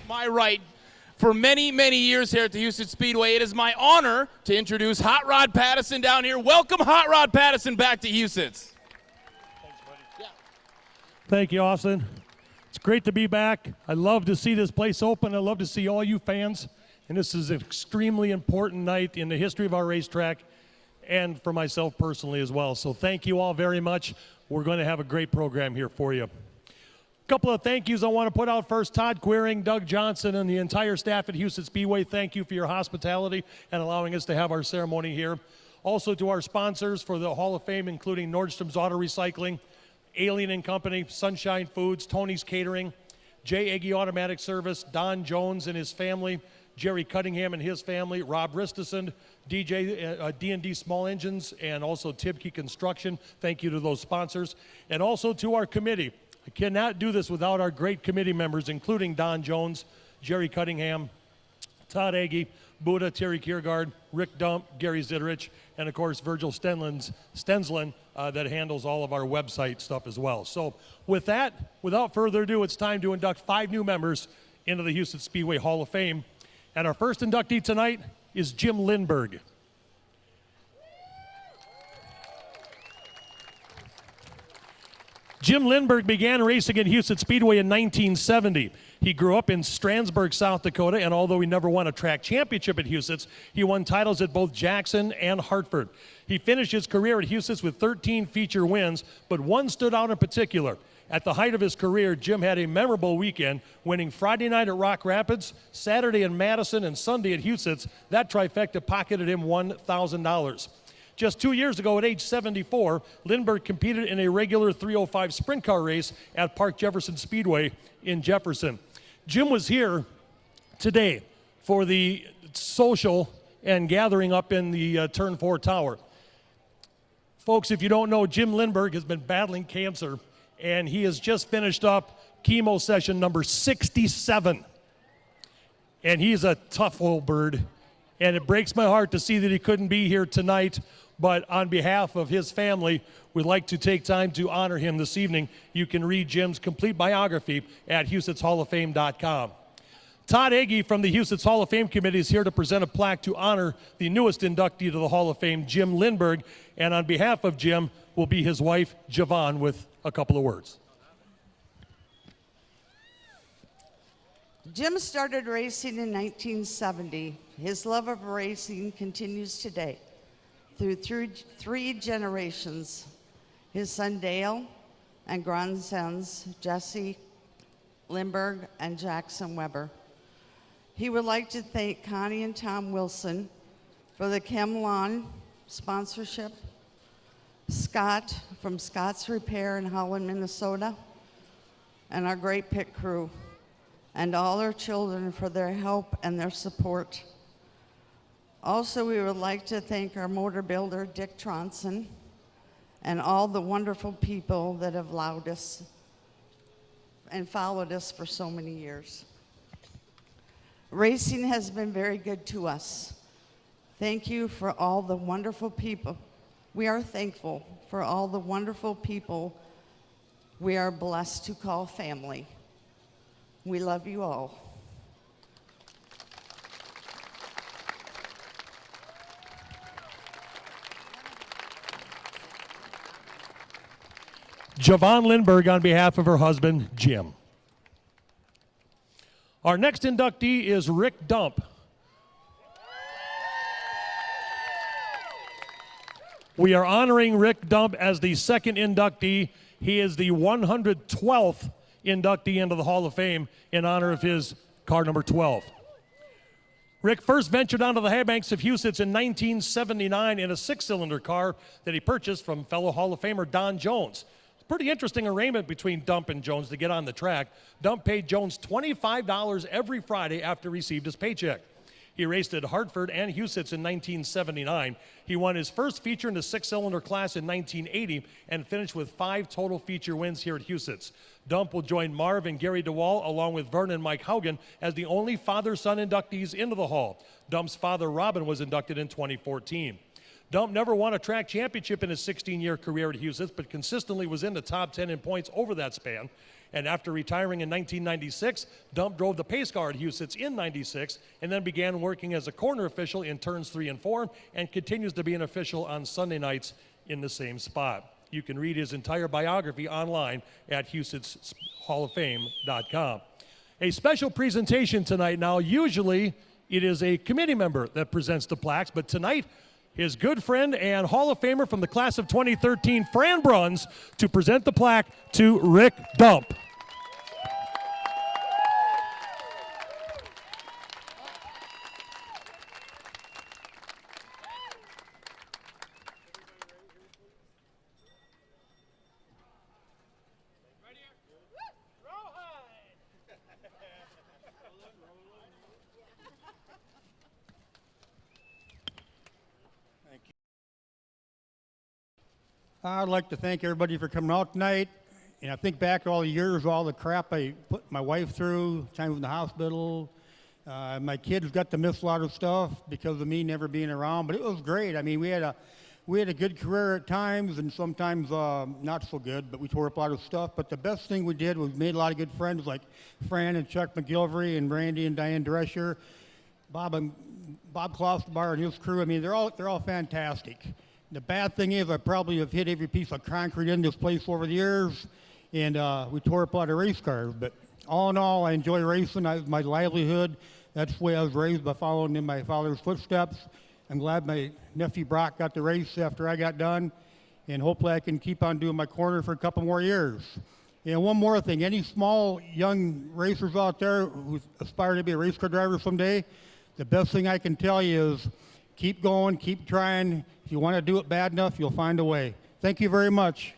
my right for many, many years here at the Husets Speedway. It is my honor to introduce Hot Rod Pattison down here. Welcome, Hot Rod Pattison, back to Husets. Thanks, buddy. Yeah. Thank you, Austin. It's great to be back. I love to see this place open. I love to see all you fans. And this is an extremely important night in the history of our racetrack and for myself personally as well. So thank you all very much. We're going to have a great program here for you. A couple of thank yous I want to put out first. Todd Quiring, Doug Johnson, and the entire staff at Husets Speedway, thank you for your hospitality and allowing us to have our ceremony here. Also to our sponsors for the Hall of Fame, including Nordstrom's Auto Recycling, Alien & Company, Sunshine Foods, Tony's Catering, J. Aggie Automatic Service, Don Jones and his family, Jerry Cunningham and his family, Rob Ristison, D&D Small Engines, and also Tibke Construction. Thank you to those sponsors. And also to our committee. I cannot do this without our great committee members, including Don Jones, Jerry Cunningham, Todd Aggie, Buddha, Terry Kiergaard, Rick Dump, Gary Zitterich, and of course Virgil Stenzlin that handles all of our website stuff as well. So with that, without further ado, it's time to induct 5 new members into the Husets Speedway Hall of Fame. And our first inductee tonight is Jim Lindberg. Jim Lindberg began racing at Husets Speedway in 1970. He grew up in Strandsburg, South Dakota, and although he never won a track championship at Husets, he won titles at both Jackson and Hartford. He finished his career at Husets with 13 feature wins, but one stood out in particular. At the height of his career, Jim had a memorable weekend, winning Friday night at Rock Rapids, Saturday in Madison, and Sunday at Husets. That trifecta pocketed him $1,000. Just 2 years ago, at age 74, Lindberg competed in a regular 305 sprint car race at Park Jefferson Speedway in Jefferson. Jim was here today for the social and gathering up in the Turn 4 Tower. Folks, if you don't know, Jim Lindberg has been battling cancer, and he has just finished up chemo session number 67. And he's a tough old bird, and it breaks my heart to see that he couldn't be here tonight. But on behalf of his family, we'd like to take time to honor him this evening. You can read Jim's complete biography at HusetsHallOfFame.com. Todd Agee from the Husets Hall of Fame Committee is here to present a plaque to honor the newest inductee to the Hall of Fame, Jim Lindberg. And on behalf of Jim will be his wife, Javon, with a couple of words. Jim started racing in 1970. His love of racing continues today through 3 generations, his son Dale and grandsons Jesse Lindberg and Jackson Weber. He would like to thank Connie and Tom Wilson for the Chem Lawn sponsorship, Scott from Scott's Repair in Holland, Minnesota, and our great pit crew, and all our children for their help and their support. Also, we would like to thank our motor builder, Dick Tronson, and all the wonderful people that have allowed us and followed us for so many years. Racing has been very good to us. Thank you for all the wonderful people. We are thankful for all the wonderful people we are blessed to call family. We love you all. Javon Lindberg on behalf of her husband, Jim. Our next inductee is Rick Dump. We are honoring Rick Dump as the second inductee. He is the 112th inductee into the Hall of Fame in honor of his car number 12. Rick first ventured onto the high banks of Husets in 1979 in a 6-cylinder car that he purchased from fellow Hall of Famer Don Jones. Pretty interesting arrangement between Dump and Jones to get on the track. Dump paid Jones $25 every Friday after he received his paycheck. He raced at Hartford and Husets in 1979. He won his first feature in the 6-cylinder class in 1980 and finished with 5 total feature wins here at Husets. Dump will join Marv and Gary DeWall along with Vern and Mike Haugen as the only father-son inductees into the Hall. Dump's father, Robin, was inducted in 2014. Dump never won a track championship in his 16-year career at Husets, but consistently was in the top 10 in points over that span. And after retiring in 1996, Dump drove the pace car at Husets in 96 and then began working as a corner official in turns 3 and 4 and continues to be an official on Sunday nights in the same spot. You can read his entire biography online at HusetsHoffAme.com. A special presentation tonight. Now, usually it is a committee member that presents the plaques, but tonight, his good friend and Hall of Famer from the class of 2013, Fran Bruns, to present the plaque to Rick Dump. I'd like to thank everybody for coming out tonight. And I think back all the years, all the crap I put my wife through, time in the hospital. My kids got to miss a lot of stuff because of me never being around, but it was great. I mean, we had a good career at times and sometimes not so good, but we tore up a lot of stuff. But the best thing we did was made a lot of good friends like Fran and Chuck McGilvery and Randy and Diane Drescher, Bob Klosterbar and his crew. I mean, they're all fantastic. The bad thing is I probably have hit every piece of concrete in this place over the years, and we tore up a lot of race cars. But all in all, I enjoy racing. My livelihood. That's the way I was raised, by following in my father's footsteps. I'm glad my nephew Brock got the race after I got done, and hopefully I can keep on doing my corner for a couple more years. And one more thing, any small young racers out there who aspire to be a race car driver someday, the best thing I can tell you is keep going, keep trying. If you want to do it bad enough, you'll find a way. Thank you very much.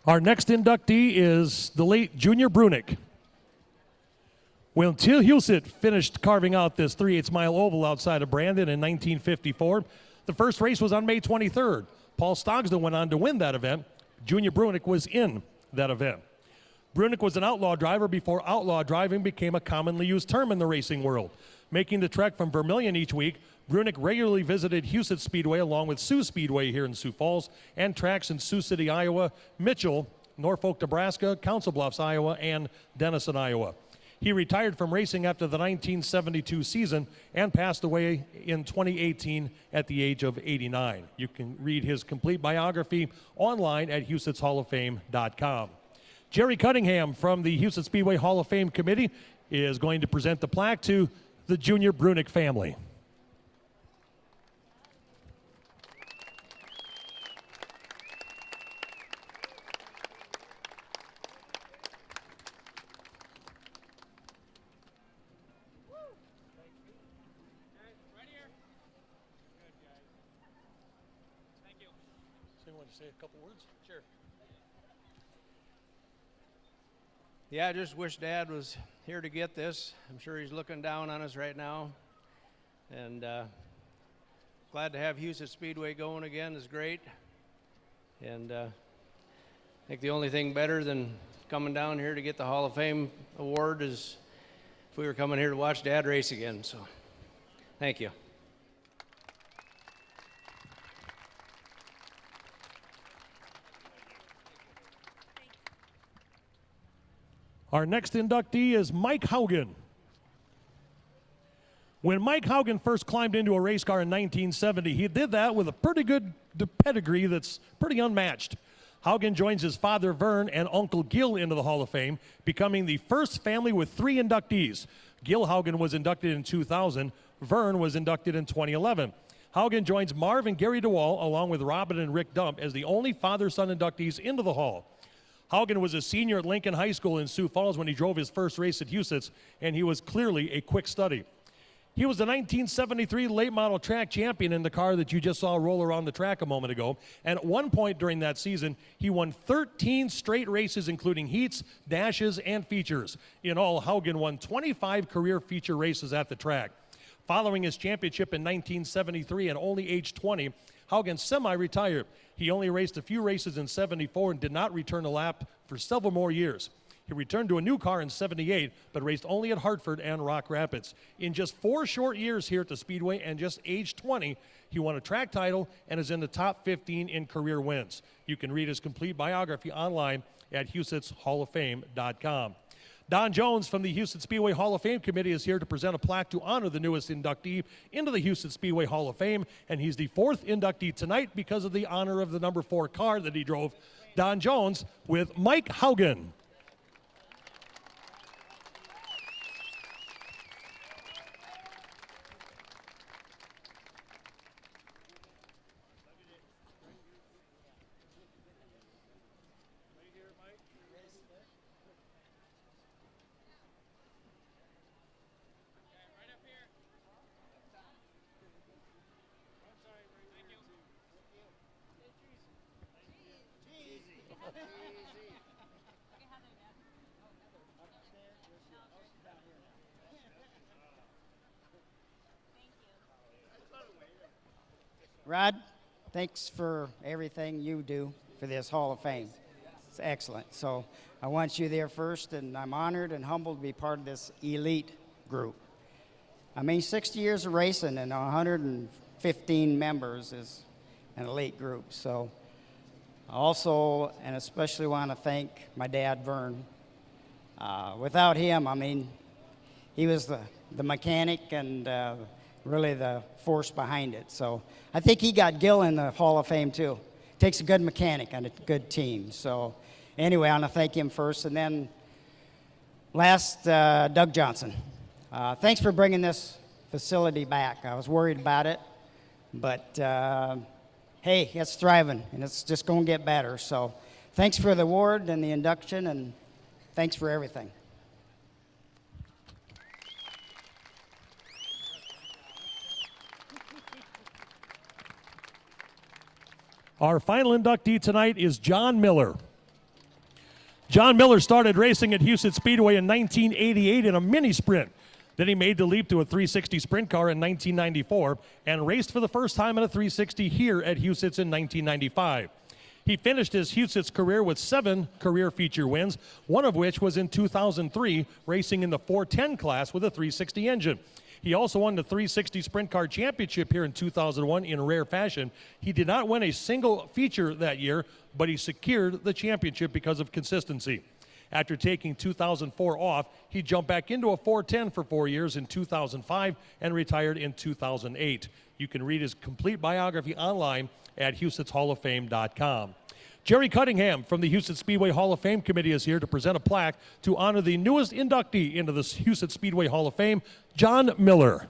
Our next inductee is the late Junior Brunick. Well, until Huset finished carving out this 3/8 mile oval outside of Brandon in 1954, the first race was on May 23rd. Paul Stogsden went on to win that event. Junior Brunick was in that event. Brunick was an outlaw driver before outlaw driving became a commonly used term in the racing world. Making the trek from Vermillion each week, Brunick regularly visited Huset Speedway along with Sioux Speedway here in Sioux Falls and tracks in Sioux City, Iowa, Mitchell, Norfolk, Nebraska, Council Bluffs, Iowa, and Denison, Iowa. He retired from racing after the 1972 season and passed away in 2018 at the age of 89. You can read his complete biography online at HusetsHoffAme.com. Jerry Cunningham from the Huset Speedway Hall of Fame Committee is going to present the plaque to the Junior Brunick family. Someone to say a couple words? Sure. Yeah, I just wish Dad was here to get this. I'm sure he's looking down on us right now. And glad to have Huset Speedway going again is great. And I think the only thing better than coming down here to get the Hall of Fame award is if we were coming here to watch Dad race again. So thank you. Our next inductee is Mike Haugen. When Mike Haugen first climbed into a race car in 1970, he did that with a pretty good pedigree that's pretty unmatched. Haugen joins his father Vern and Uncle Gil into the Hall of Fame, becoming the first family with 3 inductees. Gil Haugen was inducted in 2000. Vern was inducted in 2011. Haugen joins Marv and Gary DeWall along with Robin and Rick Dump as the only father-son inductees into the Hall. Haugen was a senior at Lincoln High School in Sioux Falls when he drove his first race at Huset's, and he was clearly a quick study. He was the 1973 late model track champion in the car that you just saw roll around the track a moment ago. And at one point during that season, he won 13 straight races, including heats, dashes, and features. In all, Haugen won 25 career feature races at the track. Following his championship in 1973 and only age 20, Haugen semi-retired. He only raced a few races in '74 and did not return a lap for several more years. He returned to a new car in '78, but raced only at Hartford and Rock Rapids. In just 4 short years here at the Speedway and just age 20, he won a track title and is in the top 15 in career wins. You can read his complete biography online at HusetsHoF.com. Don Jones from the Huset Speedway Hall of Fame Committee is here to present a plaque to honor the newest inductee into the Huset Speedway Hall of Fame, and he's the 4th inductee tonight because of the honor of the number 4 car that he drove. Don Jones with Mike Haugen. Rod, thanks for everything you do for this Hall of Fame. It's excellent. So I want you there first, and I'm honored and humbled to be part of this elite group. I mean, 60 years of racing and 115 members is an elite group. So I also and especially want to thank my dad, Vern. Without him, I mean, he was the mechanic and really the force behind it. So I think he got Gil in the Hall of Fame too. Takes a good mechanic and a good team. So anyway, I want to thank him first. And then last, Doug Johnson. Thanks for bringing this facility back. I was worried about it, but hey, it's thriving and it's just going to get better. So thanks for the award and the induction, and thanks for everything. Our final inductee tonight is John Miller. John Miller started racing at Huset Speedway in 1988 in a mini sprint. Then he made the leap to a 360 sprint car in 1994 and raced for the first time in a 360 here at Huset's in 1995. He finished his Huset's career with 7 career feature wins, one of which was in 2003, racing in the 410 class with a 360 engine. He also won the 360 Sprint Car Championship here in 2001 in rare fashion. He did not win a single feature that year, but he secured the championship because of consistency. After taking 2004 off, he jumped back into a 410 for 4 years in 2005 and retired in 2008. You can read his complete biography online at HusetsHoF.com. Jerry Cunningham from the Huset Speedway Hall of Fame Committee is here to present a plaque to honor the newest inductee into the Huset Speedway Hall of Fame, John Miller.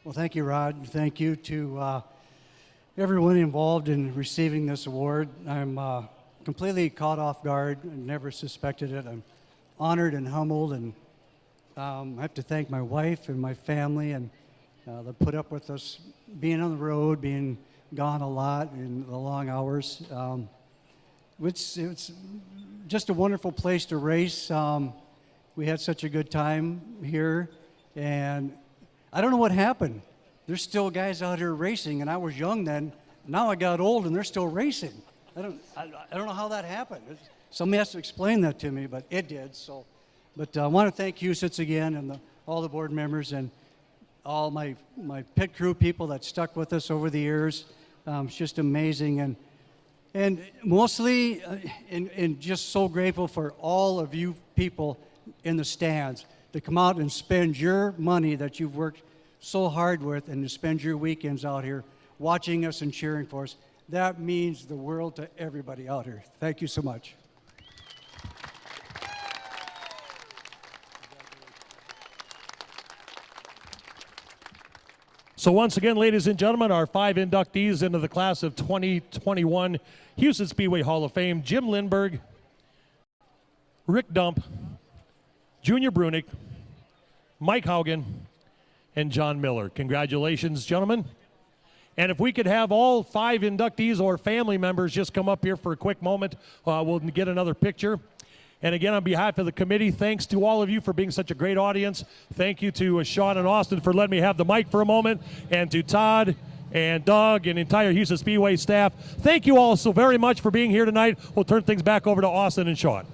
Well, thank you, Rod. Thank you to everyone involved in receiving this award. I'm completely caught off guard and never suspected it. I'm honored and humbled, and I have to thank my wife and my family and that put up with us being on the road, being gone a lot in the long hours. It's just a wonderful place to race. We had such a good time here, and I don't know what happened. There's still guys out here racing, and I was young then. Now I got old, and they're still racing. I don't know how that happened. Somebody has to explain that to me, but it did. So, but I want to thank Husets again, and all the board members, and all my pit crew people that stuck with us over the years. It's just amazing, and mostly, and just so grateful for all of you people in the stands to come out and spend your money that you've worked so hard with, and to spend your weekends out here watching us and cheering for us. That means the world to everybody out here. Thank you so much. So once again, ladies and gentlemen, our 5 inductees into the class of 2021 Huset Speedway Hall of Fame: Jim Lindberg, Rick Dump, Junior Brunick, Mike Haugen, and John Miller. Congratulations, gentlemen. And if we could have all 5 inductees or family members just come up here for a quick moment, we'll get another picture. And again, on behalf of the committee, thanks to all of you for being such a great audience. Thank you to Sean and Austin for letting me have the mic for a moment, and to Todd and Doug and entire Huset Speedway staff. Thank you all so very much for being here tonight. We'll turn things back over to Austin and Sean.